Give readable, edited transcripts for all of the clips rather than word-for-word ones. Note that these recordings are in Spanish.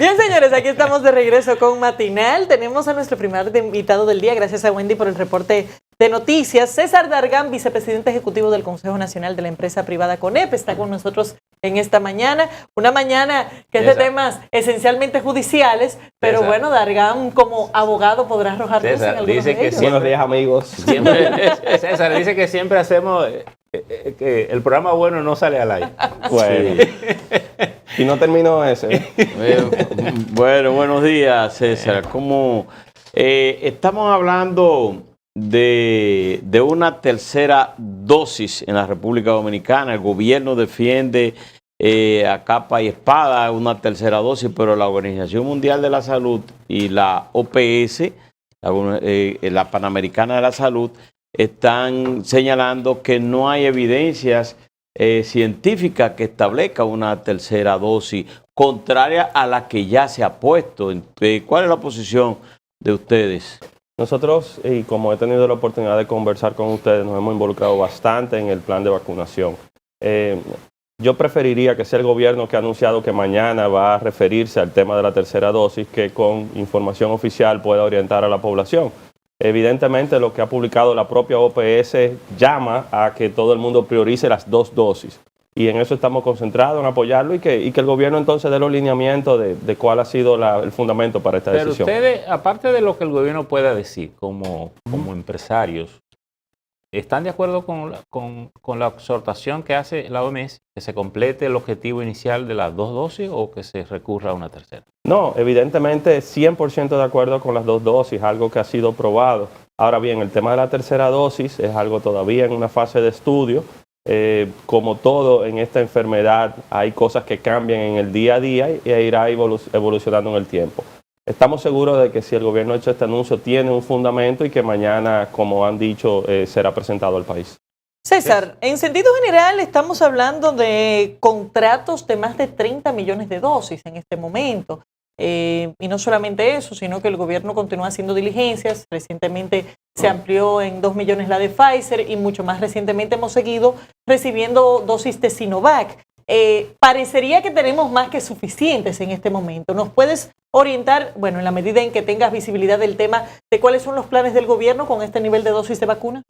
Bien, señores, aquí estamos de regreso con Matinal. Tenemos a nuestro primer invitado del día. Gracias a Wendy por el reporte de noticias. César Dargan, vicepresidente ejecutivo del Consejo Nacional de la Empresa Privada CONEP, está con nosotros en esta mañana. Una mañana que es de temas esencialmente judiciales, pero César. bueno, Dargan como abogado podrá arrojar luz en César, algunos dice de que ellos. Buenos días, amigos. César dice que siempre hacemos que el programa bueno no sale al aire. Bueno, y no terminó ese. Bueno, buenos días, César. Como estamos hablando de una tercera dosis en la República Dominicana, el gobierno defiende a capa y espada una tercera dosis, pero la Organización Mundial de la Salud y la OPS, la Panamericana de la Salud, están señalando que no hay evidencias científicas que establezca una tercera dosis contraria a la que ya se ha puesto. ¿Cuál es la posición de ustedes? Nosotros, y como he tenido la oportunidad de conversar con ustedes, nos hemos involucrado bastante en el plan de vacunación. Yo preferiría que sea el gobierno que ha anunciado que mañana va a referirse al tema de la tercera dosis, que con información oficial pueda orientar a la población. Evidentemente, lo que ha publicado la propia OPS llama a que todo el mundo priorice las 2 dosis. Y en eso estamos concentrados, en apoyarlo y que el gobierno entonces dé los lineamientos de cuál ha sido el fundamento para esta decisión. Pero ustedes, aparte de lo que el gobierno pueda decir como empresarios, ¿están de acuerdo con la exhortación que hace la OMS, que se complete el objetivo inicial de las 2 dosis o que se recurra a una tercera? No, evidentemente 100% de acuerdo con las 2 dosis, algo que ha sido probado. Ahora bien, el tema de la tercera dosis es algo todavía en una fase de estudio. Como todo en esta enfermedad, hay cosas que cambian en el día a día e irá evolucionando en el tiempo. Estamos seguros de que si el gobierno ha hecho este anuncio tiene un fundamento y que mañana, como han dicho, será presentado al país. César, en sentido general estamos hablando de contratos de más de 30 millones de dosis en este momento. Y no solamente eso, sino que el gobierno continúa haciendo diligencias. Recientemente se amplió en 2 millones la de Pfizer y mucho más recientemente hemos seguido recibiendo dosis de Sinovac. Parecería que tenemos más que suficientes en este momento. ¿Nos puedes orientar, bueno, en la medida en que tengas visibilidad del tema, de cuáles son los planes del gobierno con este nivel de dosis de vacuna?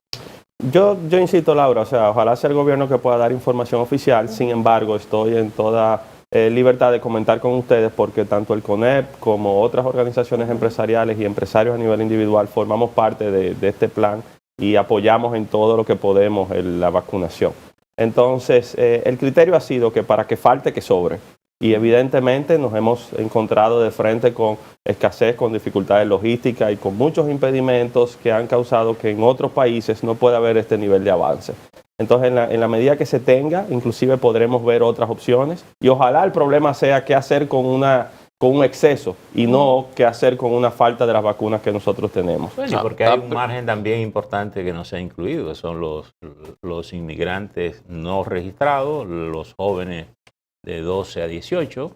Yo insisto, Laura, o sea, ojalá sea el gobierno que pueda dar información oficial. Sin embargo, estoy en toda libertad de comentar con ustedes porque tanto el CONEP como otras organizaciones empresariales y empresarios a nivel individual formamos parte de este plan y apoyamos en todo lo que podemos la vacunación. Entonces, el criterio ha sido que para que falte, que sobre. Y evidentemente nos hemos encontrado de frente con escasez, con dificultades logísticas y con muchos impedimentos que han causado que en otros países no pueda haber este nivel de avance. Entonces, en la medida que se tenga, inclusive podremos ver otras opciones y ojalá el problema sea qué hacer con un exceso y no qué hacer con una falta de las vacunas que nosotros tenemos. Bueno, porque hay un margen también importante que no se ha incluido, que son los inmigrantes no registrados, los jóvenes de 12 a 18,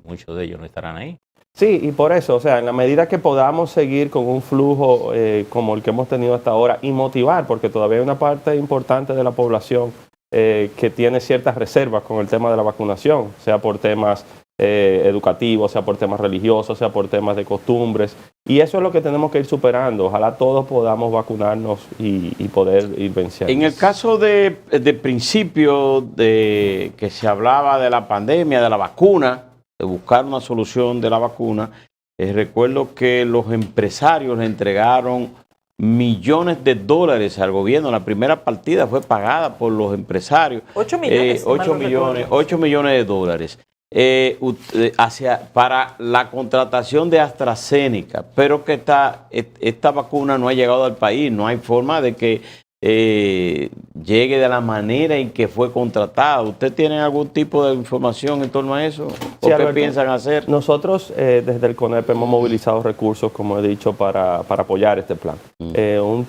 muchos de ellos no estarán ahí. Sí, y por eso, o sea, en la medida que podamos seguir con un flujo como el que hemos tenido hasta ahora y motivar, porque todavía hay una parte importante de la población que tiene ciertas reservas con el tema de la vacunación, sea por temas educativos, sea por temas religiosos, sea por temas de costumbres, y eso es lo que tenemos que ir superando. Ojalá todos podamos vacunarnos y poder ir venciendo. En el caso de principio de que se hablaba de la pandemia, de la vacuna, de buscar una solución de la vacuna, recuerdo que los empresarios le entregaron millones de dólares al gobierno. La primera partida fue pagada por los empresarios. 8 millones. 8 millones de dólares. Para la contratación de AstraZeneca, pero que esta vacuna no ha llegado al país, no hay forma de que llegue de la manera en que fue contratada. ¿Usted tiene algún tipo de información en torno a eso? ¿O qué piensan hacer? Nosotros desde el CONEP hemos movilizado recursos, como he dicho, para apoyar este plan.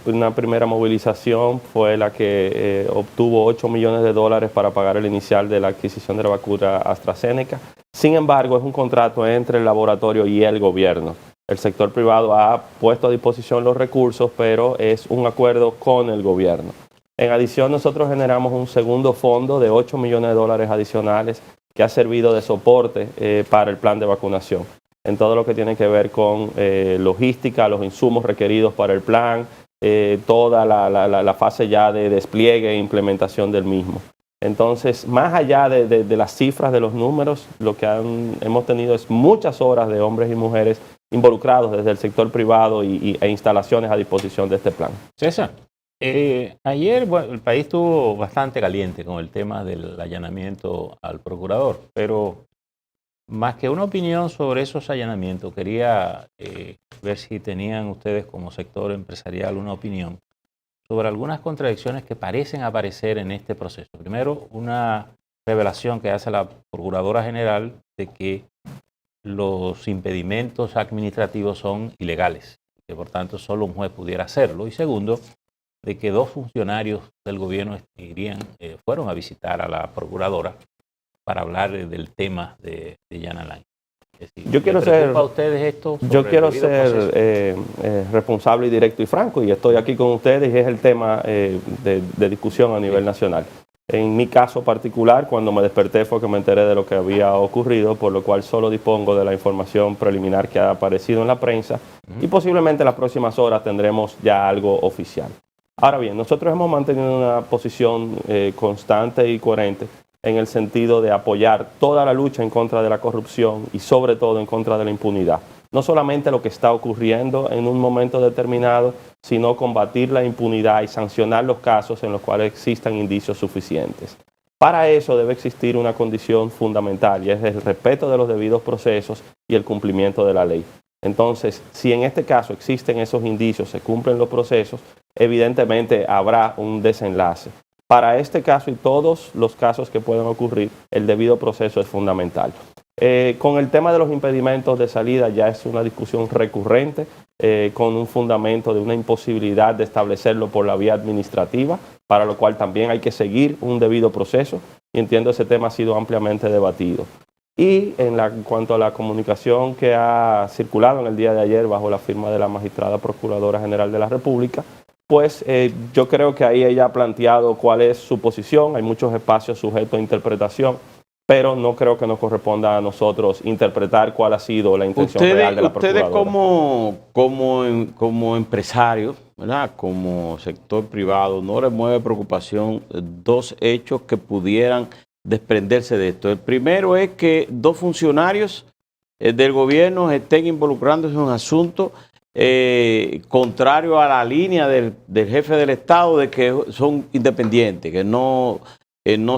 Una primera movilización fue la que obtuvo 8 millones de dólares para pagar el inicial de la adquisición de la vacuna AstraZeneca. Sin embargo, es un contrato entre el laboratorio y el gobierno. El sector privado ha puesto a disposición los recursos, pero es un acuerdo con el gobierno. En adición, nosotros generamos un segundo fondo de 8 millones de dólares adicionales que ha servido de soporte para el plan de vacunación. en todo lo que tiene que ver con logística, los insumos requeridos para el plan, toda la fase ya de despliegue e implementación del mismo. Entonces, más allá de las cifras de los números, lo que hemos tenido es muchas horas de hombres y mujeres involucrados desde el sector privado e instalaciones a disposición de este plan. César, ayer el país estuvo bastante caliente con el tema del allanamiento al procurador, pero más que una opinión sobre esos allanamientos, quería ver si tenían ustedes como sector empresarial una opinión sobre algunas contradicciones que parecen aparecer en este proceso. Primero, una revelación que hace la Procuradora General de que los impedimentos administrativos son ilegales, que por tanto solo un juez pudiera hacerlo. Y segundo, de que 2 funcionarios del gobierno fueron a visitar a la Procuradora para hablar del tema de Jan Alain. Es decir, yo quiero ser responsable y directo y franco, y estoy aquí con ustedes y es el tema de discusión a nivel nacional. En mi caso particular, cuando me desperté fue que me enteré de lo que había ocurrido, por lo cual solo dispongo de la información preliminar que ha aparecido en la prensa y posiblemente en las próximas horas tendremos ya algo oficial. Ahora bien, nosotros hemos mantenido una posición constante y coherente en el sentido de apoyar toda la lucha en contra de la corrupción y sobre todo en contra de la impunidad. No solamente lo que está ocurriendo en un momento determinado, sino combatir la impunidad y sancionar los casos en los cuales existan indicios suficientes. Para eso debe existir una condición fundamental y es el respeto de los debidos procesos y el cumplimiento de la ley. Entonces, si en este caso existen esos indicios, se cumplen los procesos, evidentemente habrá un desenlace. Para este caso y todos los casos que puedan ocurrir, el debido proceso es fundamental. Con el tema de los impedimentos de salida ya es una discusión recurrente, con un fundamento de una imposibilidad de establecerlo por la vía administrativa, para lo cual también hay que seguir un debido proceso, y entiendo ese tema ha sido ampliamente debatido. Y en cuanto a la comunicación que ha circulado en el día de ayer bajo la firma de la magistrada Procuradora General de la República, pues yo creo que ahí ella ha planteado cuál es su posición, hay muchos espacios sujetos a interpretación, pero no creo que nos corresponda a nosotros interpretar cuál ha sido la intención real de la Procuradora. Ustedes como empresarios, ¿verdad?, como sector privado, ¿no les mueve preocupación 2 hechos que pudieran desprenderse de esto? El primero es que 2 funcionarios del gobierno estén involucrándose en un asunto contrario a la línea del jefe del Estado de que son independientes, que no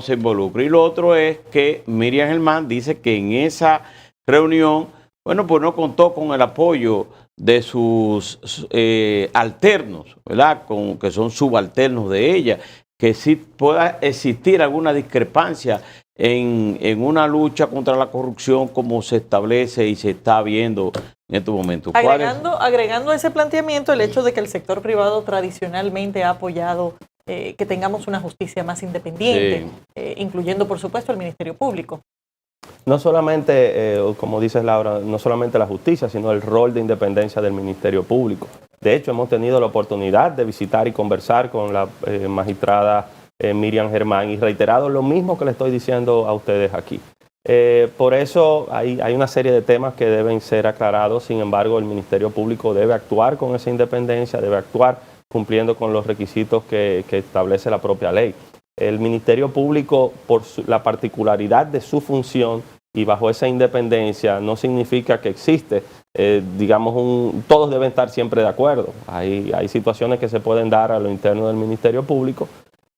se involucra. Y lo otro es que Miriam Germán dice que en esa reunión, bueno, pues no contó con el apoyo de sus alternos, ¿verdad?, que son subalternos de ella, que sí pueda existir alguna discrepancia en una lucha contra la corrupción como se establece y se está viendo en estos momentos. Agregando a ese planteamiento el hecho de que el sector privado tradicionalmente ha apoyado que tengamos una justicia más independiente, sí, incluyendo por supuesto el Ministerio Público. No solamente, como dices Laura, no solamente la justicia, sino el rol de independencia del Ministerio Público. De hecho, hemos tenido la oportunidad de visitar y conversar con la magistrada Miriam Germán y reiterado lo mismo que le estoy diciendo a ustedes aquí. Por eso hay una serie de temas que deben ser aclarados. Sin embargo, el Ministerio Público debe actuar con esa independencia, debe actuar cumpliendo con los requisitos que establece la propia ley. El Ministerio Público, por la particularidad de su función y bajo esa independencia, no significa que existe, todos deben estar siempre de acuerdo. Hay situaciones que se pueden dar a lo interno del Ministerio Público,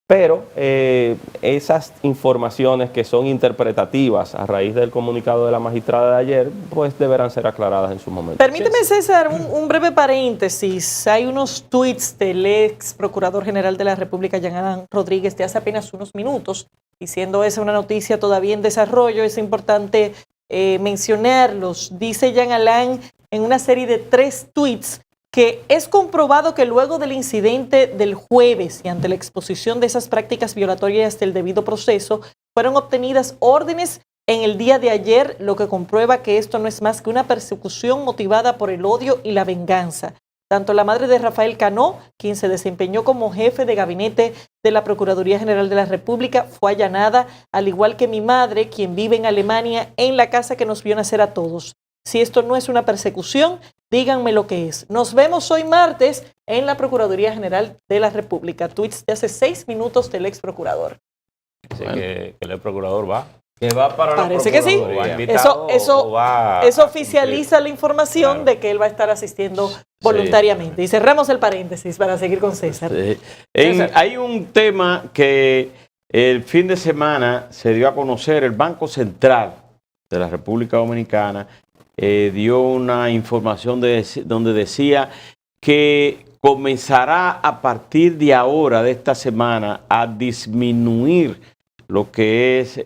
pero esas informaciones que son interpretativas a raíz del comunicado de la magistrada de ayer, pues deberán ser aclaradas en su momento. Permíteme, César, un breve paréntesis. Hay unos tweets del ex Procurador General de la República, Jan Alain Rodríguez, de hace apenas unos minutos, y siendo esa una noticia todavía en desarrollo, es importante mencionarlos. Dice Jan Alain en una serie de 3 tweets que es comprobado que luego del incidente del jueves y ante la exposición de esas prácticas violatorias del debido proceso, fueron obtenidas órdenes en el día de ayer, lo que comprueba que esto no es más que una persecución motivada por el odio y la venganza. Tanto la madre de Rafael Cano, quien se desempeñó como jefe de gabinete de la Procuraduría General de la República, fue allanada, al igual que mi madre, quien vive en Alemania, en la casa que nos vio nacer a todos. Si esto no es una persecución, díganme lo que es. Nos vemos hoy martes en la Procuraduría General de la República. Tweets de hace 6 minutos del ex procurador. Dice que el procurador va. Que va para Parece la que sí. Procuraduría. Eso oficializa la información de que él va a estar asistiendo voluntariamente. Y cerramos el paréntesis para seguir con César. Sí. Hay un tema que el fin de semana se dio a conocer. El Banco Central de la República Dominicana dio una información donde decía que comenzará a partir de ahora, de esta semana, a disminuir lo que es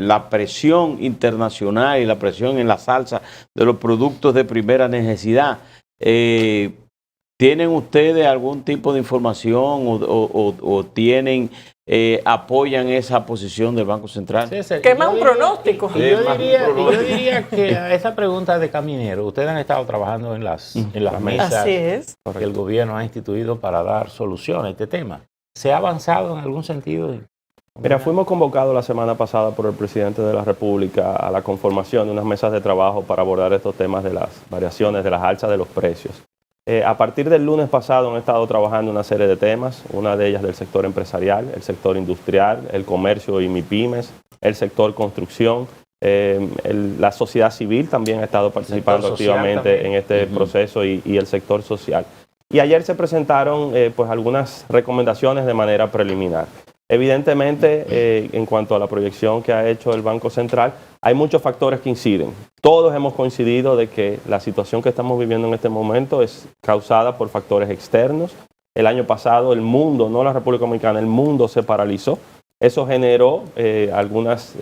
la presión internacional y la presión en la salsa de los productos de primera necesidad. ¿Tienen ustedes algún tipo de información o tienen, apoyan esa posición del Banco Central? ¿Qué más un pronóstico? Yo diría que a esa pregunta de Caminero, ustedes han estado trabajando en las mesas Así es. que el gobierno ha instituido para dar solución a este tema. ¿Se ha avanzado en algún sentido? Mira, fuimos convocados la semana pasada por el presidente de la República a la conformación de unas mesas de trabajo para abordar estos temas de las variaciones, de las alzas de los precios. A partir del lunes pasado han estado trabajando una serie de temas, una de ellas del sector empresarial, el sector industrial, el comercio y MIPYMES, el sector construcción, la sociedad civil también ha estado participando activamente en este proceso y el sector social. Y ayer se presentaron pues algunas recomendaciones de manera preliminar. Evidentemente, en cuanto a la proyección que ha hecho el Banco Central, hay muchos factores que inciden. Todos hemos coincidido de que la situación que estamos viviendo en este momento es causada por factores externos. El año pasado el mundo, no la República Dominicana, el mundo se paralizó. Eso generó algunas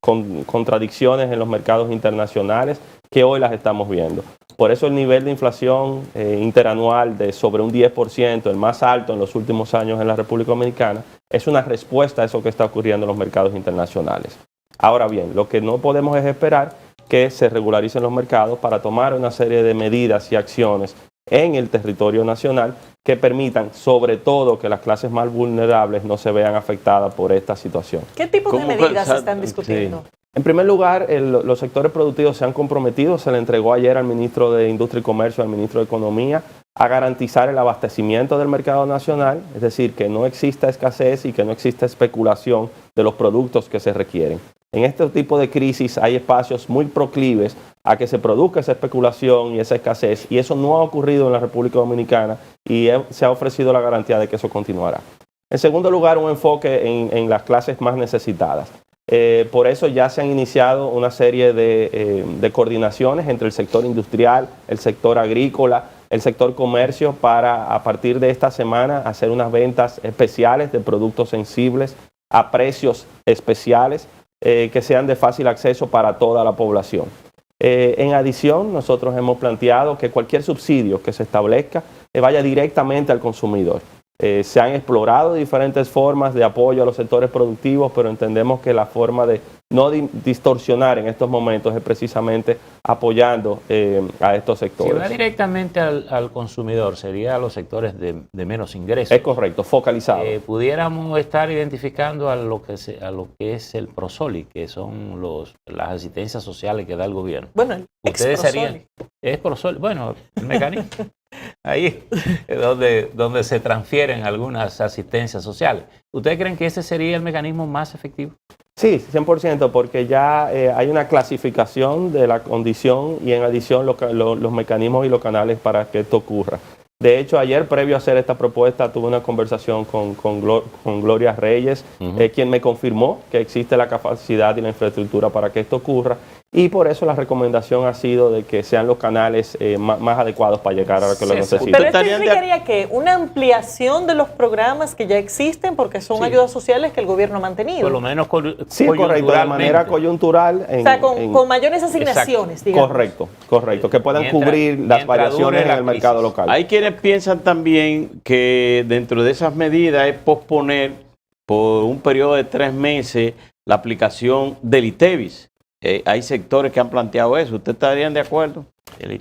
contradicciones en los mercados internacionales que hoy las estamos viendo. Por eso el nivel de inflación interanual de sobre un 10%, el más alto en los últimos años en la República Dominicana, es una respuesta a eso que está ocurriendo en los mercados internacionales. Ahora bien, lo que no podemos es esperar que se regularicen los mercados para tomar una serie de medidas y acciones en el territorio nacional que permitan, sobre todo, que las clases más vulnerables no se vean afectadas por esta situación. ¿Qué tipo de medidas se están discutiendo? Sí. En primer lugar, los sectores productivos se han comprometido, se le entregó ayer al ministro de Industria y Comercio, al ministro de Economía, a garantizar el abastecimiento del mercado nacional, es decir, que no exista escasez y que no exista especulación de los productos que se requieren. En este tipo de crisis hay espacios muy proclives a que se produzca esa especulación y esa escasez, y eso no ha ocurrido en la República Dominicana y se ha ofrecido la garantía de que eso continuará. En segundo lugar, un enfoque en las clases más necesitadas. Por eso ya se han iniciado una serie de coordinaciones entre el sector industrial, el sector agrícola, el sector comercio para a partir de esta semana hacer unas ventas especiales de productos sensibles a precios especiales que sean de fácil acceso para toda la población. En adición, nosotros hemos planteado que cualquier subsidio que se establezca vaya directamente al consumidor. Se han explorado diferentes formas de apoyo a los sectores productivos, pero entendemos que la forma de no distorsionar en estos momentos es precisamente apoyando a estos sectores. Si va directamente al consumidor, sería a los sectores de menos ingresos. Es correcto, focalizado. Pudiéramos estar identificando a lo que es el Prosoli, que son las asistencias sociales que da el gobierno. Bueno, el ustedes serían, es Prosoli, bueno, el mecanismo. Ahí es donde se transfieren algunas asistencias sociales. ¿Ustedes creen que ese sería el mecanismo más efectivo? Sí, 100%, porque ya hay una clasificación de la condición y en adición los mecanismos y los canales para que esto ocurra. De hecho, ayer, previo a hacer esta propuesta, tuve una conversación con Gloria Reyes, quien me confirmó que existe la capacidad y la infraestructura para que esto ocurra. Y por eso la recomendación ha sido de que sean los canales más adecuados para llegar a lo que lo necesitan. Pero esto implicaría que una ampliación de los programas que ya existen, porque son ayudas sociales que el gobierno ha mantenido. Por lo menos sí, correcto, de manera coyuntural. O sea, con mayores asignaciones, digamos. Correcto, que puedan cubrir las variaciones en el mercado local. Hay quienes piensan también que dentro de esas medidas es posponer por un periodo de 3 meses la aplicación del ITEVIS. Hay sectores que han planteado eso. ¿Ustedes estarían de acuerdo?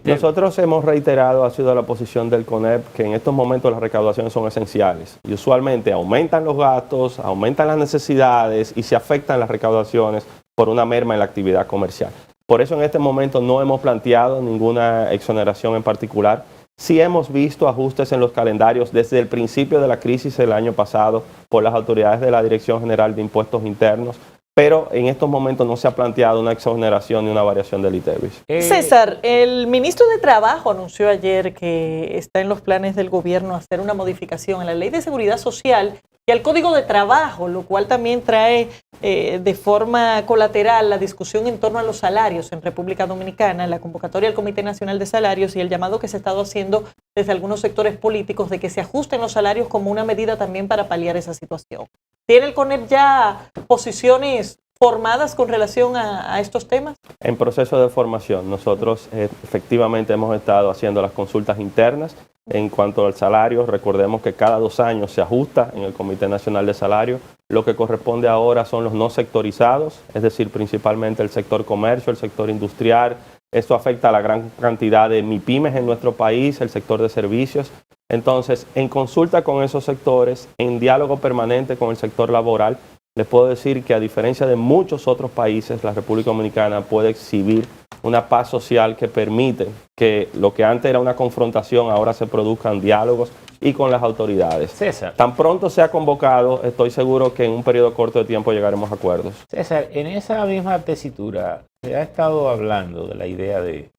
Nosotros hemos reiterado, ha sido la posición del CONEP, que en estos momentos las recaudaciones son esenciales. Y usualmente aumentan los gastos, aumentan las necesidades y se afectan las recaudaciones por una merma en la actividad comercial. Por eso en este momento no hemos planteado ninguna exoneración en particular. Sí hemos visto ajustes en los calendarios desde el principio de la crisis el año pasado por las autoridades de la Dirección General de Impuestos Internos, pero en estos momentos no se ha planteado una exoneración ni una variación del ITEVIS. César, el ministro de Trabajo anunció ayer que está en los planes del gobierno hacer una modificación en la Ley de Seguridad Social y al Código de Trabajo, lo cual también trae de forma colateral la discusión en torno a los salarios en República Dominicana, la convocatoria al Comité Nacional de Salarios y el llamado que se ha estado haciendo desde algunos sectores políticos de que se ajusten los salarios como una medida también para paliar esa situación. ¿Tiene el CONEP ya posiciones formadas con relación a estos temas? En proceso de formación, nosotros efectivamente hemos estado haciendo las consultas internas en cuanto al salario. Recordemos que cada 2 años se ajusta en el Comité Nacional de Salario. Lo que corresponde ahora son los no sectorizados, es decir, principalmente el sector comercio, el sector industrial. Esto afecta a la gran cantidad de MIPYMES en nuestro país, el sector de servicios. Entonces, en consulta con esos sectores, en diálogo permanente con el sector laboral, les puedo decir que a diferencia de muchos otros países, la República Dominicana puede exhibir una paz social que permite que lo que antes era una confrontación ahora se produzcan diálogos y con las autoridades. César. Tan pronto sea convocado, estoy seguro que en un periodo corto de tiempo llegaremos a acuerdos. César, en esa misma tesitura se ha estado hablando de la idea de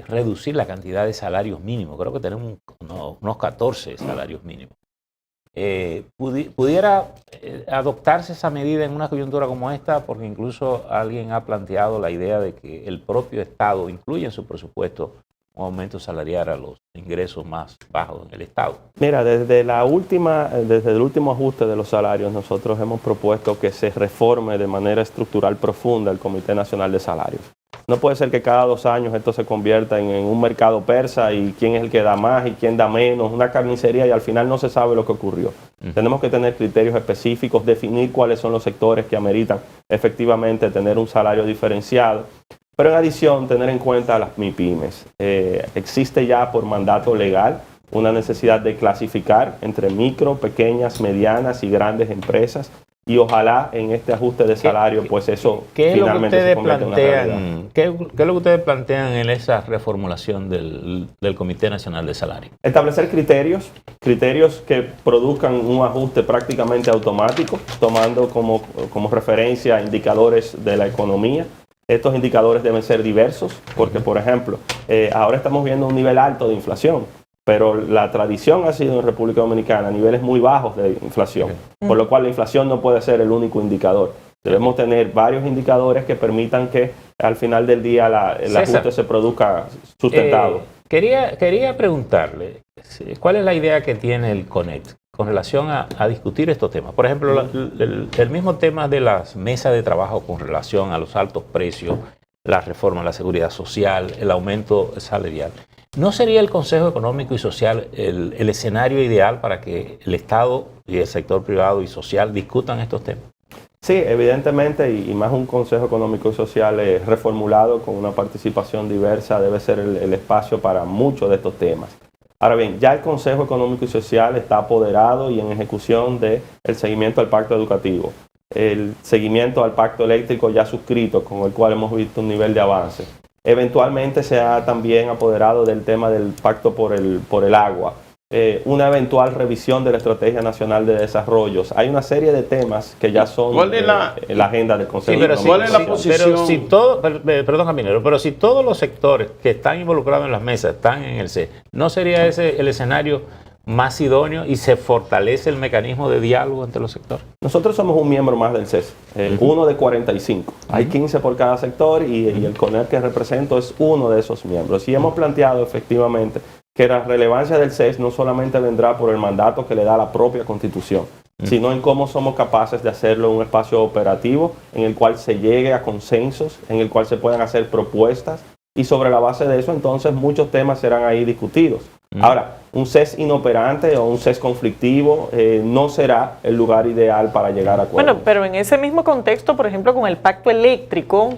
reducir la cantidad de salarios mínimos. Creo que tenemos unos 14 salarios mínimos. ¿Pudiera adoptarse esa medida en una coyuntura como esta? Porque incluso alguien ha planteado la idea de que el propio Estado incluye en su presupuesto un aumento salarial a los ingresos más bajos en el Estado. Mira, desde el último ajuste de los salarios, nosotros hemos propuesto que se reforme de manera estructural profunda el Comité Nacional de Salarios. No puede ser que cada 2 años esto se convierta en un mercado persa y quién es el que da más y quién da menos, una carnicería y al final no se sabe lo que ocurrió. Tenemos que tener criterios específicos, definir cuáles son los sectores que ameritan efectivamente tener un salario diferenciado. Pero en adición, tener en cuenta a las MIPYMES. Existe ya por mandato legal una necesidad de clasificar entre micro, pequeñas, medianas y grandes empresas. Y ojalá en este ajuste de salario, pues eso finalmente se convierta en una realidad. ¿Qué es lo que ustedes plantean en esa reformulación del Comité Nacional de Salario? Establecer criterios que produzcan un ajuste prácticamente automático, tomando como referencia indicadores de la economía. Estos indicadores deben ser diversos, porque por ejemplo, ahora estamos viendo un nivel alto de inflación. Pero la tradición ha sido en República Dominicana niveles muy bajos de inflación, por lo cual la inflación no puede ser el único indicador. Debemos tener varios indicadores que permitan que al final del día el ajuste se produzca sustentado. Quería preguntarle, ¿cuál es la idea que tiene el CONEP con relación a discutir estos temas? Por ejemplo, el mismo tema de las mesas de trabajo con relación a los altos precios, la reforma a la seguridad social, el aumento salarial. ¿No sería el Consejo Económico y Social el escenario ideal para que el Estado y el sector privado y social discutan estos temas? Sí, evidentemente, y más un Consejo Económico y Social reformulado con una participación diversa debe ser el espacio para muchos de estos temas. Ahora bien, ya el Consejo Económico y Social está apoderado y en ejecución del seguimiento al pacto educativo, el seguimiento al pacto eléctrico ya suscrito, con el cual hemos visto un nivel de avance. Eventualmente se ha también apoderado del tema del pacto por el agua, una eventual revisión de la Estrategia Nacional de Desarrollo. Hay una serie de temas que ya son en la agenda del Consejo. Sí, pero ¿Cuál es la posición? Perdón, Caminero, pero si todos los sectores que están involucrados en las mesas están en el CES, ¿no sería ese el escenario más idóneo y se fortalece el mecanismo de diálogo entre los sectores? Nosotros somos un miembro más del CES, uno de 45. Hay 15 por cada sector y el CONEP que represento es uno de esos miembros. Y hemos planteado efectivamente que la relevancia del CES no solamente vendrá por el mandato que le da la propia Constitución, sino en cómo somos capaces de hacerlo en un espacio operativo en el cual se llegue a consensos, en el cual se puedan hacer propuestas y sobre la base de eso entonces muchos temas serán ahí discutidos. Ahora, un CES inoperante o un CES conflictivo no será el lugar ideal para llegar a acuerdos. Bueno, pero en ese mismo contexto, por ejemplo, con el pacto eléctrico,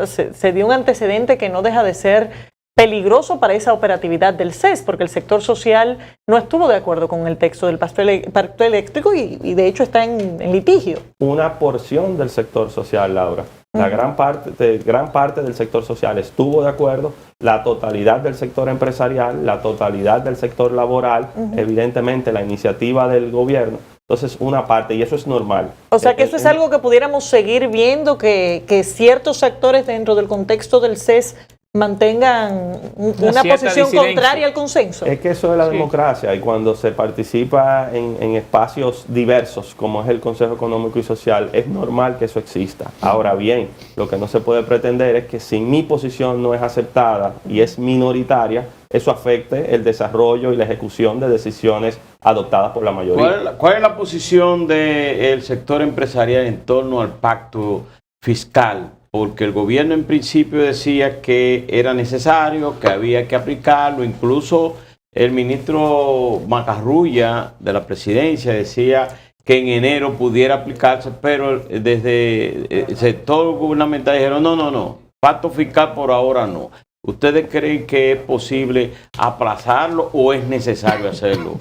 se dio un antecedente que no deja de ser peligroso para esa operatividad del CES, porque el sector social no estuvo de acuerdo con el texto del pacto eléctrico y de hecho está en litigio. Una porción del sector social, Laura, La gran parte del sector social estuvo de acuerdo, la totalidad del sector empresarial, la totalidad del sector laboral, evidentemente la iniciativa del gobierno. Entonces, una parte, y eso es normal. O sea, que eso es algo que pudiéramos seguir viendo, que ciertos sectores dentro del contexto del CES mantengan una posición contraria al consenso. Es que eso es la democracia, y cuando se participa en espacios diversos, como es el Consejo Económico y Social, es normal que eso exista. Ahora bien, lo que no se puede pretender es que si mi posición no es aceptada y es minoritaria, eso afecte el desarrollo y la ejecución de decisiones adoptadas por la mayoría. ¿Cuál es la posición del sector empresarial en torno al pacto fiscal? Porque el gobierno en principio decía que era necesario, que había que aplicarlo. Incluso el ministro Macarrulla de la presidencia decía que en enero pudiera aplicarse, pero desde el sector gubernamental dijeron no, pacto fiscal por ahora no. ¿Ustedes creen que es posible aplazarlo o es necesario hacerlo?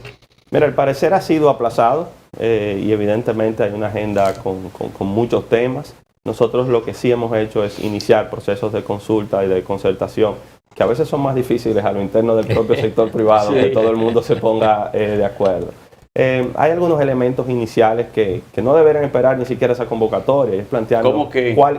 Mira, el parecer ha sido aplazado y evidentemente hay una agenda con muchos temas. Nosotros lo que sí hemos hecho es iniciar procesos de consulta y de concertación, que a veces son más difíciles a lo interno del propio sector privado, que todo el mundo se ponga de acuerdo. Hay algunos elementos iniciales que no deberían esperar ni siquiera esa convocatoria, y es plantear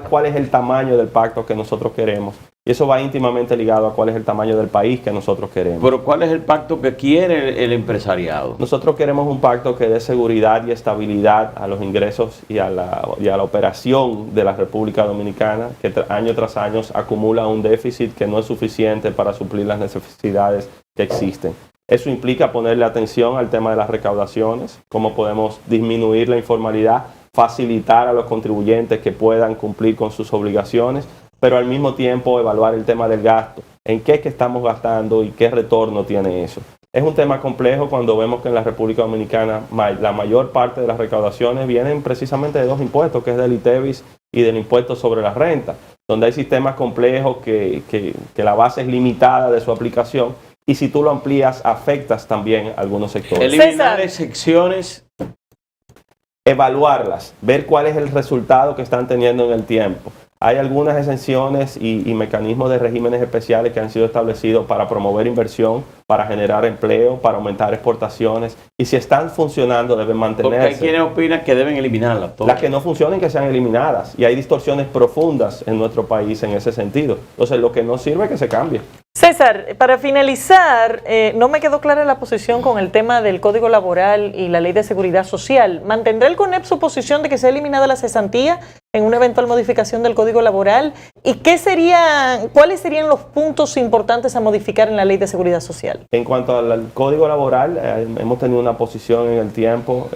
cuál es el tamaño del pacto que nosotros queremos. Y eso va íntimamente ligado a cuál es el tamaño del país que nosotros queremos. Pero ¿cuál es el pacto que quiere el empresariado? Nosotros queremos un pacto que dé seguridad y estabilidad a los ingresos y a la operación de la República Dominicana, que año tras año acumula un déficit que no es suficiente para suplir las necesidades que existen. Eso implica ponerle atención al tema de las recaudaciones, cómo podemos disminuir la informalidad, facilitar a los contribuyentes que puedan cumplir con sus obligaciones, pero al mismo tiempo evaluar el tema del gasto, en qué es que estamos gastando y qué retorno tiene eso. Es un tema complejo cuando vemos que en la República Dominicana la mayor parte de las recaudaciones vienen precisamente de dos impuestos, que es del ITEVIS y del impuesto sobre la renta, donde hay sistemas complejos que la base es limitada de su aplicación, y si tú lo amplías afectas también a algunos sectores. Eliminar excepciones. Evaluarlas, ver cuál es el resultado que están teniendo en el tiempo. Hay algunas exenciones y mecanismos de regímenes especiales que han sido establecidos para promover inversión, para generar empleo, para aumentar exportaciones. Y si están funcionando, deben mantenerse. Porque hay quienes opinan que deben eliminarlas todas. Las que no funcionen, que sean eliminadas. Y hay distorsiones profundas en nuestro país en ese sentido. Entonces, lo que no sirve es que se cambie. César, para finalizar, no me quedó clara la posición con el tema del Código Laboral y la Ley de Seguridad Social. ¿Mantendrá el CONEP su posición de que sea eliminada la cesantía en una eventual modificación del Código Laboral? ¿Y cuáles serían los puntos importantes a modificar en la Ley de Seguridad Social? En cuanto al Código Laboral, hemos tenido una posición en el tiempo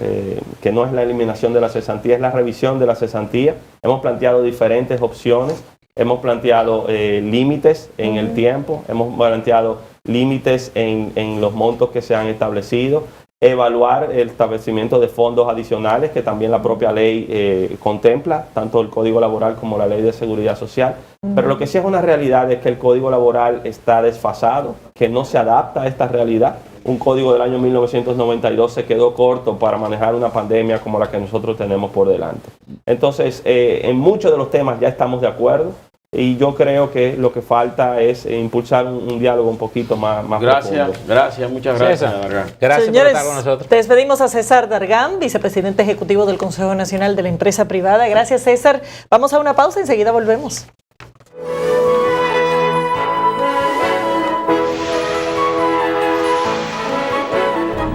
que no es la eliminación de la cesantía, es la revisión de la cesantía. Hemos planteado diferentes opciones. Hemos planteado límites en el tiempo, hemos planteado límites en los montos que se han establecido, evaluar el establecimiento de fondos adicionales que también la propia ley contempla, tanto el Código Laboral como la Ley de Seguridad Social. Pero lo que sí es una realidad es que el Código Laboral está desfasado, que no se adapta a esta realidad. Un código del año 1992 se quedó corto para manejar una pandemia como la que nosotros tenemos por delante. Entonces, en muchos de los temas ya estamos de acuerdo. Y yo creo que lo que falta es impulsar un diálogo un poquito más profundo. Gracias, muchas gracias. Gracias Señores, por estar con nosotros. Despedimos a César Dargan, vicepresidente ejecutivo del Consejo Nacional de la Empresa Privada. Gracias, César. Vamos a una pausa, enseguida volvemos.